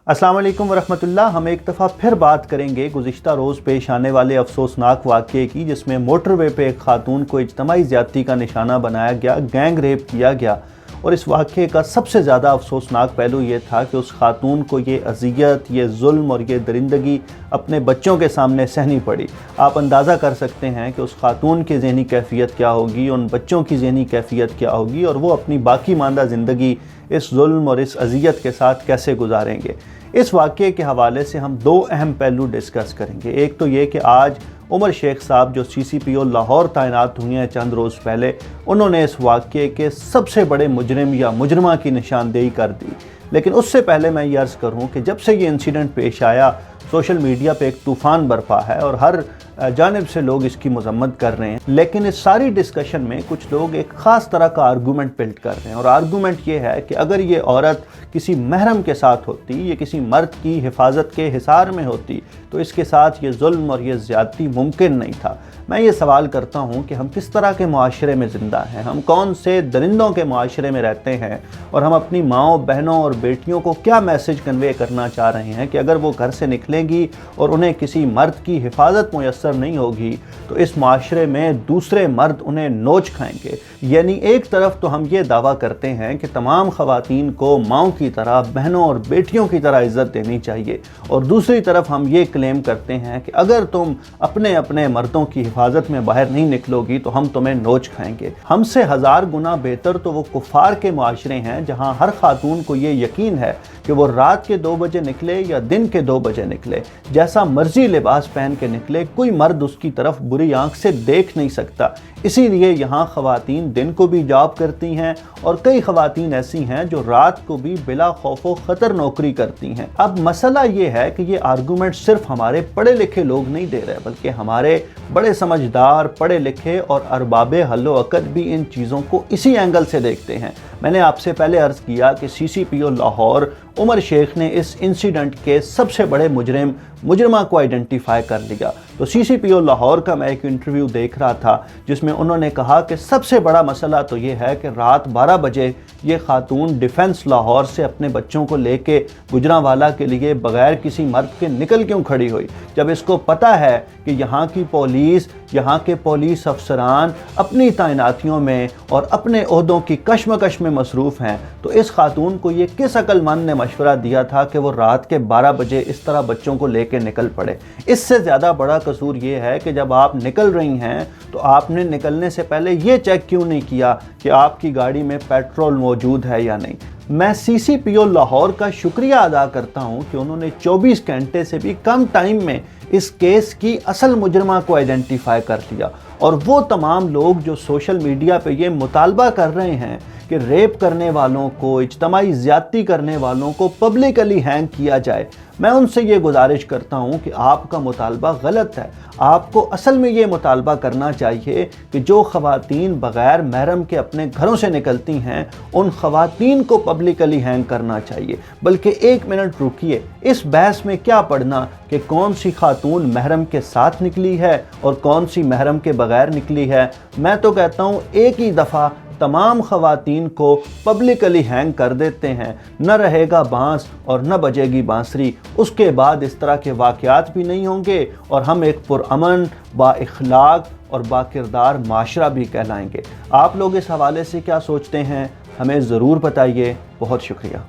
अस्सलाम वालेकुम वरहमतुल्लाह। हम एक दफ़ा फिर बात करेंगे गुज़िश्ता रोज़ पेश आने वाले अफसोसनाक वाक़े की, जिसमें मोटरवे पे एक खातून को इज्तमाई ज़्यादती का निशाना बनाया गया, गैंग रेप किया गया। और इस वाक़े का सबसे ज़्यादा अफसोसनाक पहलू ये था कि उस खातून को ये अज़ियत, ये जुल्म और ये दरिंदगी अपने बच्चों के सामने सहनी पड़ी। आप अंदाज़ा कर सकते हैं कि उस खातून की ज़हनी कैफ़ियत क्या होगी, उन बच्चों की ज़हनी कैफ़ियत क्या होगी, और वो अपनी बाकी मांदा ज़िंदगी इस जुल्म और इस अज़ियत के साथ कैसे गुजारेंगे। इस वाक़े के हवाले से हम दो अहम पहलू डिस्कस करेंगे। एक तो ये कि आज उमर शेख साहब जो CCPO लाहौर तैनात हुए हैं चंद रोज़ पहले, उन्होंने इस वाक़े के सबसे बड़े मुजरिम या मुजरिमा की निशानदेही कर दी। लेकिन उससे पहले मैं ये अर्ज़ करूँ कि जब से ये इंसिडेंट पेश आया, सोशल मीडिया पे एक तूफ़ान बरपा है और हर जानिब से लोग इसकी मज़म्मत कर रहे हैं। लेकिन इस सारी डिस्कशन में कुछ लोग एक ख़ास तरह का आर्गूमेंट बिल्ड कर रहे हैं, और आर्गूमेंट ये है कि अगर ये औरत किसी महरम के साथ होती, ये किसी मर्द की हिफाजत के हिसार में होती, तो इसके साथ ये जुल्म और ये ज़्यादती मुमकिन नहीं था। मैं ये सवाल करता हूँ कि हम किस तरह के मुआशरे में ज़िंदा हैं, हम कौन से दरिंदों के मुआशरे में रहते हैं, और हम अपनी माँओं, बहनों और बेटियों को क्या मैसेज कन्वे करना चाह रहे हैं कि अगर वो घर से निकलेंगी और उन्हें किसी मर्द की हिफाजत मुयस्सर नहीं होगी तो इस माशरे में दूसरे मर्द उन्हें नोच खाएंगे। यानी एक तरफ तो हम ये दावा करते हैं कि तमाम ख़वातीन को माँओं की तरह, बहनों और बेटियों की तरह इज़्ज़त देनी चाहिए, और दूसरी तरफ हम ये क्लेम करते हैं कि अगर तुम अपने अपने मर्दों की हिफाजत में बाहर नहीं निकलोगी तो हम तुम्हें नोच खाएंगे। हमसे हज़ार गुना बेहतर तो वो कुफ़ार के मुआशरे हैं जहाँ हर खातून को ये यकीन है कि वो रात के 2 बजे निकले या दिन के 2 बजे निकले, जैसा मर्जी लिबास पहन के निकले, कोई मर्द उसकी तरफ बुरी आंख से देख नहीं सकता। इसीलिए यहाँ ख़वातीन दिन को भी जॉब करती हैं, और कई ख़वातीन ऐसी हैं जो रात को भी बिला खौफो ख़तर नौकरी करती हैं। अब मसला ये है कि ये आर्गूमेंट सिर्फ हमारे पढ़े लिखे लोग नहीं दे रहे, बल्कि हमारे बड़े समझदार, पढ़े लिखे और अरबाबे हल्लो अक़द भी इन चीज़ों को इसी एंगल से देखते हैं। मैंने आपसे पहले अर्ज़ किया कि CCPO लाहौर उमर शेख ने इस इंसिडेंट के सबसे बड़े मुजरिमा को आइडेंटिफाई कर लिया। तो CCPO लाहौर का मैं एक इंटरव्यू देख रहा था जिसमें उन्होंने कहा कि सबसे बड़ा मसला तो ये है कि रात 12 बजे ये खातून डिफेंस लाहौर से अपने बच्चों को लेके गुजरांवाला के लिए बग़ैर किसी मर्द के निकल क्यों खड़ी हुई, जब इसको पता है कि यहाँ की पुलिस, यहाँ के पुलिस अफसरान अपनी तैनातियों में और अपने ओहदों की कशमकश में मसरूफ़ हैं। तो इस खातून को ये किस अक्लमंद ने मशवरा दिया था कि वो रात के 12 बजे इस तरह बच्चों को लेके निकल पड़े। इससे ज़्यादा बड़ा कसूर ये है कि जब आप निकल रही हैं तो आपने निकलने से पहले ये चेक क्यों नहीं किया कि आपकी गाड़ी में पेट्रोल मौजूद है या नहीं। मैं CCPO लाहौर का शुक्रिया अदा करता हूँ कि उन्होंने 24 घंटे से भी कम टाइम में इस केस की असल मुजरिमा को आइडेंटिफाई कर लिया, और वो तमाम लोग जो सोशल मीडिया पे ये मुतालबा कर रहे हैं कि रेप करने वालों को, इज्तमाई ज़्यादती करने वालों को पब्लिकली हैंग किया जाए, मैं उनसे ये गुजारिश करता हूँ कि आपका मुतालबा गलत है। आपको असल में ये मुतालबा करना चाहिए कि जो ख़वातीन बग़ैर महरम के अपने घरों से निकलती हैं, उन ख़वातीन को पब्लिकली हैंग करना चाहिए। बल्कि 1 मिनट रुकिए, इस बहस में क्या पढ़ना कि कौन सी खातून महरम के साथ निकली है और कौन सी महरम के बग़ैर निकली है। मैं तो कहता हूँ एक ही दफ़ा तमाम ख़वातीन को पब्लिकली हैंग कर देते हैं, न रहेगा बांस और न बजेगी बांसुरी। उसके बाद इस तरह के वाक़यात भी नहीं होंगे और हम एक पुरअमन, बाइख़लाक़ और बाकिरदार माशरा भी कहलाएंगे। आप लोग इस हवाले से क्या सोचते हैं, हमें ज़रूर बताइए। बहुत शुक्रिया।